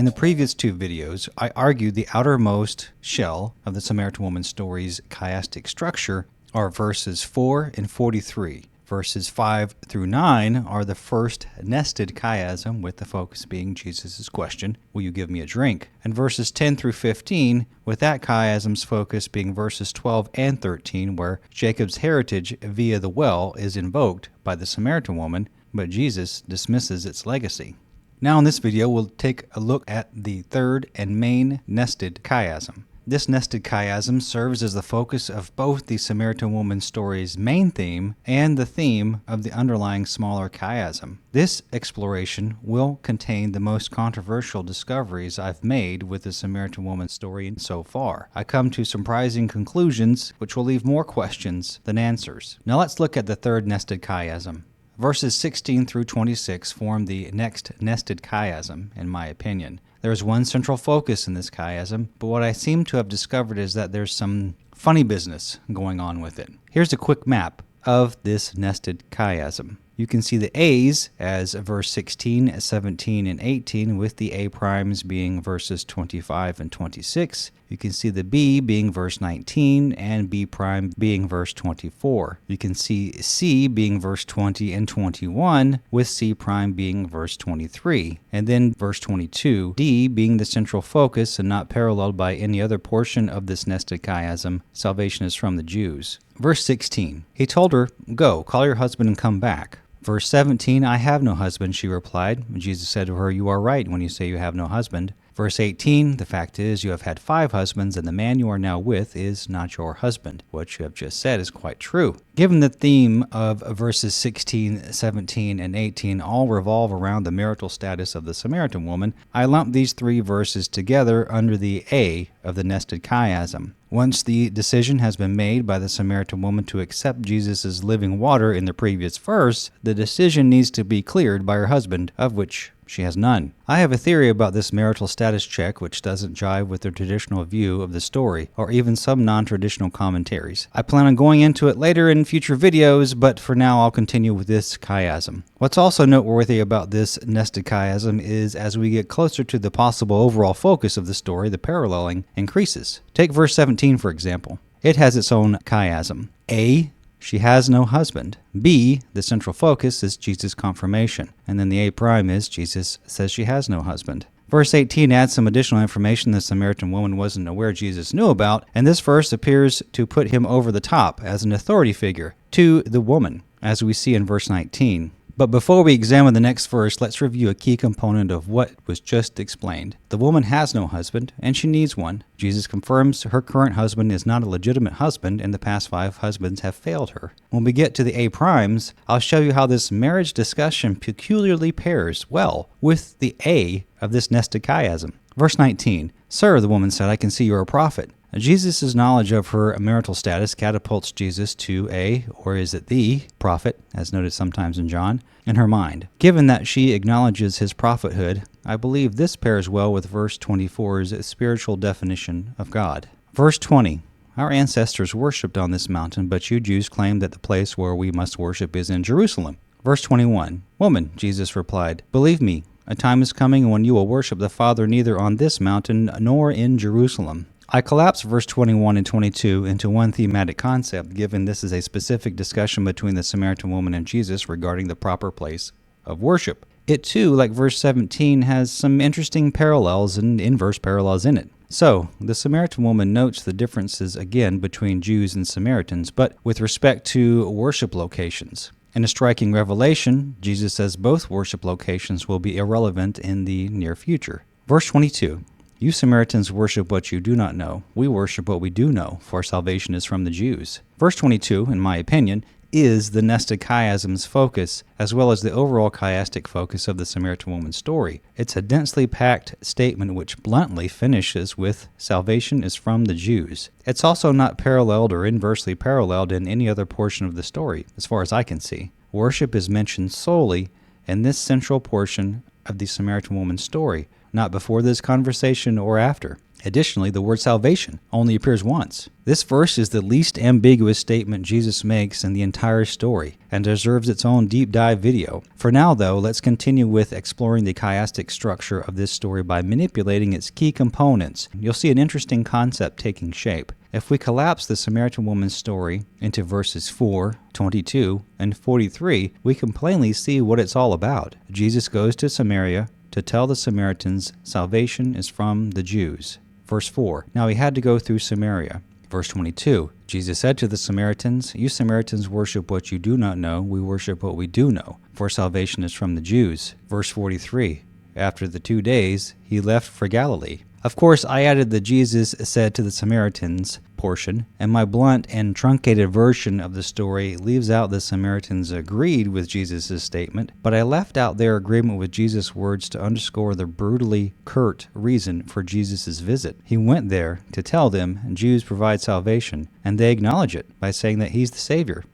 In the previous two videos, I argued the outermost shell of the Samaritan Woman Story's chiastic structure are verses 4 and 43. Verses 5 through 9 are the first nested chiasm, with the focus being Jesus' question, "Will you give me a drink?" And verses 10 through 15, with that chiasm's focus being verses 12 and 13, where Jacob's heritage via the well is invoked by the Samaritan woman, but Jesus dismisses its legacy. Now in this video, we'll take a look at the third and main nested chiasm. This nested chiasm serves as the focus of both the Samaritan Woman Story's main theme and the theme of the underlying smaller chiasm. This exploration will contain the most controversial discoveries I've made with the Samaritan Woman Story so far. I come to surprising conclusions which will leave more questions than answers. Now let's look at the third nested chiasm. Verses 16 through 26 form the next nested chiasm, in my opinion. There is one central focus in this chiasm, but what I seem to have discovered is that there's some funny business going on with it. Here's a quick map of this nested chiasm. You can see the A's as verse 16, 17, and 18, with the A primes being verses 25 and 26. You can see the B being verse 19 and B prime being verse 24. You can see C being verse 20 and 21, with C prime being verse 23. And then verse 22, D being the central focus and not paralleled by any other portion of this nested chiasm. Salvation is from the Jews. Verse 16, he told her, "Go, call your husband and come back." Verse 17, "I have no husband," she replied. Jesus said to her, "You are right when you say you have no husband." Verse 18, "The fact is, you have had 5 husbands, and the man you are now with is not your husband." What you have just said is quite true. Given the theme of verses 16, 17, and 18 all revolve around the marital status of the Samaritan woman, I lump these 3 verses together under the A of the nested chiasm. Once the decision has been made by the Samaritan woman to accept Jesus' living water in the previous verse, the decision needs to be cleared by her husband, of which she has none. I have a theory about this marital status check which doesn't jive with the traditional view of the story, or even some non-traditional commentaries. I plan on going into it later in future videos, but for now I'll continue with this chiasm. What's also noteworthy about this nested chiasm is as we get closer to the possible overall focus of the story, the paralleling increases. Take verse 17 for example. It has its own chiasm. A, she has no husband. B, the central focus is Jesus' confirmation. And then the A prime is Jesus says she has no husband. Verse 18 adds some additional information the Samaritan woman wasn't aware Jesus knew about, and this verse appears to put him over the top as an authority figure to the woman, as we see in verse 19. But before we examine the next verse, let's review a key component of what was just explained. The woman has no husband, and she needs one. Jesus confirms her current husband is not a legitimate husband, and the past 5 husbands have failed her. When we get to the A primes, I'll show you how this marriage discussion peculiarly pairs well with the A of this nested chiasm. Verse 19, "Sir," the woman said, "I can see you're a prophet." Jesus' knowledge of her marital status catapults Jesus to a, or is it the, prophet, as noted sometimes in John, in her mind. Given that she acknowledges his prophethood, I believe this pairs well with verse 24's spiritual definition of God. Verse 20, "Our ancestors worshipped on this mountain, but you Jews claim that the place where we must worship is in Jerusalem." Verse 21, "Woman," Jesus replied, "believe me, a time is coming when you will worship the Father neither on this mountain nor in Jerusalem." I collapse verse 21 and 22 into one thematic concept, given this is a specific discussion between the Samaritan woman and Jesus regarding the proper place of worship. It too, like verse 17, has some interesting parallels and inverse parallels in it. So, the Samaritan woman notes the differences again between Jews and Samaritans, but with respect to worship locations. In a striking revelation, Jesus says both worship locations will be irrelevant in the near future. Verse 22. "You Samaritans worship what you do not know. We worship what we do know, for salvation is from the Jews." Verse 22, in my opinion, is the nested chiasm's focus, as well as the overall chiastic focus of the Samaritan Woman story. It's a densely packed statement which bluntly finishes with, "Salvation is from the Jews." It's also not paralleled or inversely paralleled in any other portion of the story, as far as I can see. Worship is mentioned solely in this central portion of the Samaritan Woman story, not before this conversation or after. Additionally, the word salvation only appears once. This verse is the least ambiguous statement Jesus makes in the entire story and deserves its own deep dive video. For now, though, let's continue with exploring the chiastic structure of this story by manipulating its key components. You'll see an interesting concept taking shape. If we collapse the Samaritan woman story into verses 4, 22, and 43, we can plainly see what it's all about. Jesus goes to Samaria to tell the Samaritans salvation is from the Jews. Verse 4, now he had to go through Samaria. Verse 22, Jesus said to the Samaritans, you Samaritans worship what you do not know, we worship what we do know, for salvation is from the Jews. Verse 43, after the 2 days, he left for Galilee. Of course, I added the Jesus said to the Samaritans portion, and my blunt and truncated version of the story leaves out the Samaritans agreed with Jesus' statement, but I left out their agreement with Jesus' words to underscore the brutally curt reason for Jesus' visit. He went there to tell them Jews provide salvation, and they acknowledge it by saying that he's the Savior.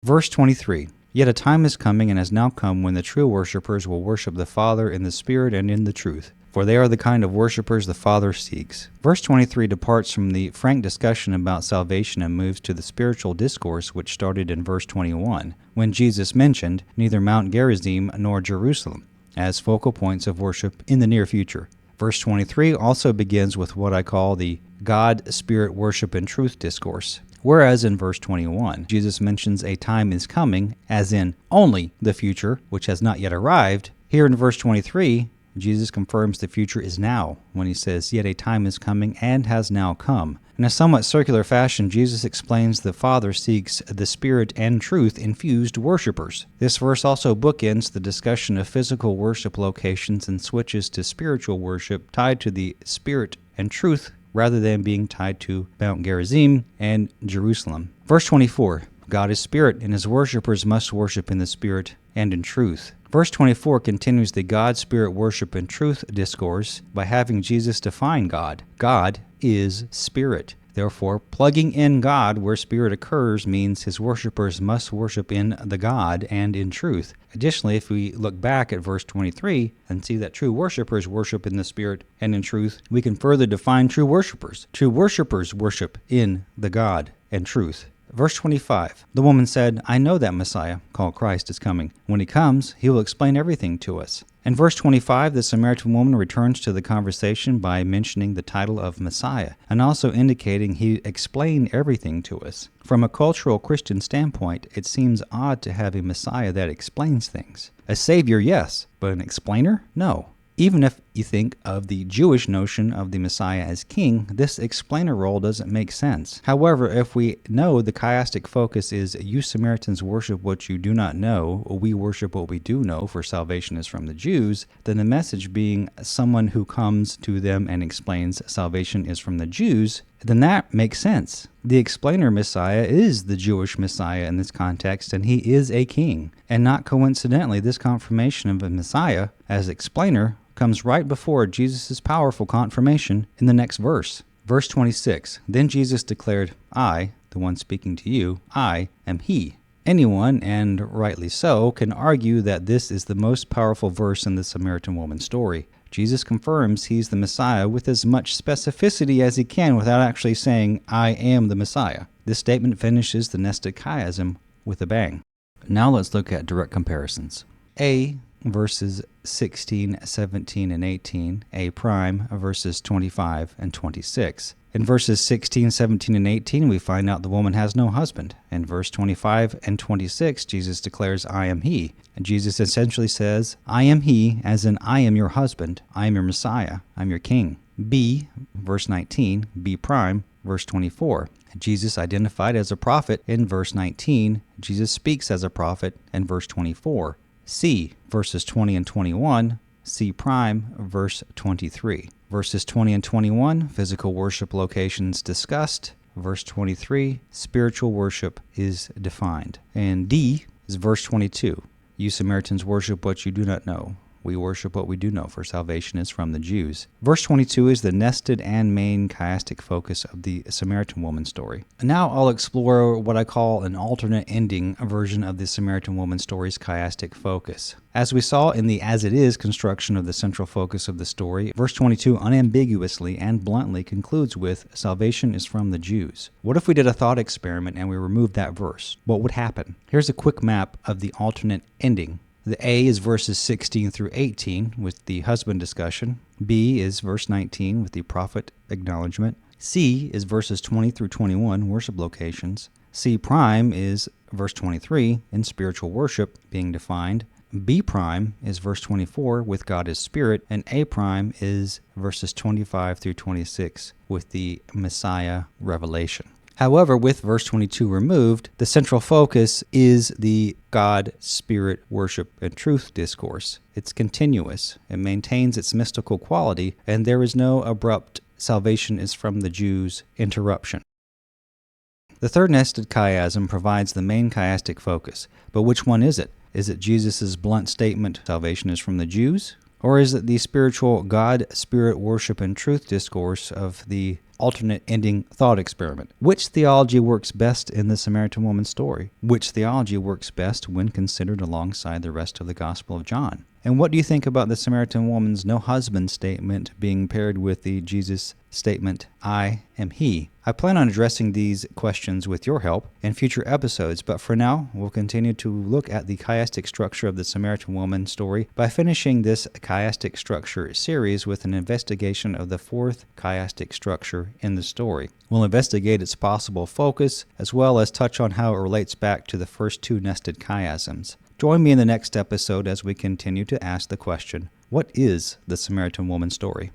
Verse 23. Yet a time is coming and has now come when the true worshippers will worship the Father in the Spirit and in the truth, for they are the kind of worshippers the Father seeks. Verse 23 departs from the frank discussion about salvation and moves to the spiritual discourse which started in verse 21, when Jesus mentioned neither Mount Gerizim nor Jerusalem as focal points of worship in the near future. Verse 23 also begins with what I call the God, Spirit, Worship, and Truth discourse. Whereas in verse 21, Jesus mentions a time is coming, as in only the future, which has not yet arrived. Here in verse 23, Jesus confirms the future is now, when he says, yet a time is coming and has now come. In a somewhat circular fashion, Jesus explains the Father seeks the Spirit and truth-infused worshipers. This verse also bookends the discussion of physical worship locations and switches to spiritual worship tied to the Spirit and truth rather than being tied to Mount Gerizim and Jerusalem. Verse 24, God is Spirit, and his worshipers must worship in the Spirit and in truth. Verse 24 continues the God, Spirit, Worship, and Truth discourse by having Jesus define God. God is Spirit. Therefore, plugging in God where Spirit occurs means his worshipers must worship in the God and in truth. Additionally, if we look back at verse 23 and see that true worshipers worship in the Spirit and in truth, we can further define true worshipers. True worshipers worship in the God and truth. Verse 25, the woman said, I know that Messiah, called Christ, is coming. When he comes, he will explain everything to us. In verse 25, the Samaritan woman returns to the conversation by mentioning the title of Messiah, and also indicating he explained everything to us. From a cultural Christian standpoint, it seems odd to have a Messiah that explains things. A Savior, yes, but an explainer? No. Even if you think of the Jewish notion of the Messiah as king, this explainer role doesn't make sense. However, if we know the chiastic focus is you Samaritans worship what you do not know, or we worship what we do know, for salvation is from the Jews, then the message being someone who comes to them and explains salvation is from the Jews, then that makes sense. The explainer Messiah is the Jewish Messiah in this context, and he is a king. And not coincidentally, this confirmation of a Messiah as explainer comes right before Jesus' powerful confirmation in the next verse. Verse 26, then Jesus declared, I, the one speaking to you, I am he. Anyone, and rightly so, can argue that this is the most powerful verse in the Samaritan woman story. Jesus confirms he's the Messiah with as much specificity as he can without actually saying, I am the Messiah. This statement finishes the nested chiasm with a bang. Now let's look at direct comparisons. A verses 16, 17, and 18, A prime verses 25 and 26. In verses 16, 17, and 18, we find out the woman has no husband. In verse 25 and 26, Jesus declares, I am he. And Jesus essentially says, I am he, as in I am your husband, I am your Messiah, I'm your king. B, verse 19, B prime, verse 24. Jesus identified as a prophet in verse 19. Jesus speaks as a prophet in verse 24. C, verses 20 and 21, C prime, verse 23. Verses 20 and 21, physical worship locations discussed. Verse 23, spiritual worship is defined. And D is verse 22. You Samaritans worship what you do not know. We worship what we do know, for salvation is from the Jews. Verse 22 is the nested and main chiastic focus of the Samaritan woman story. Now I'll explore what I call an alternate ending version of the Samaritan woman story's chiastic focus. As we saw in the as it is construction of the central focus of the story, verse 22 unambiguously and bluntly concludes with, salvation is from the Jews. What if we did a thought experiment and we removed that verse? What would happen? Here's a quick map of the alternate ending. The A is verses 16 through 18 with the husband discussion. B is verse 19 with the prophet acknowledgement. C is verses 20 through 21, worship locations. C prime is verse 23 in spiritual worship being defined. B prime is verse 24 with God as Spirit, and A prime is verses 25 through 26 with the Messiah revelation. However, with verse 22 removed, the central focus is the God, Spirit, worship, and truth discourse. It's continuous. It maintains its mystical quality, and there is no abrupt salvation is from the Jews interruption. The third nested chiasm provides the main chiastic focus. But which one is it? Is it Jesus' blunt statement, salvation is from the Jews? Or is it the spiritual God, Spirit, worship, and truth discourse of the alternate ending thought experiment? Which theology works best in the Samaritan woman story? Which theology works best when considered alongside the rest of the Gospel of John? And what do you think about the Samaritan woman's no husband statement being paired with the Jesus statement, I am he? I plan on addressing these questions with your help in future episodes, but for now, we'll continue to look at the chiastic structure of the Samaritan woman story by finishing this chiastic structure series with an investigation of the fourth chiastic structure in the story. We'll investigate its possible focus, as well as touch on how it relates back to the first two nested chiasms. Join me in the next episode as we continue to ask the question, what is the Samaritan woman story?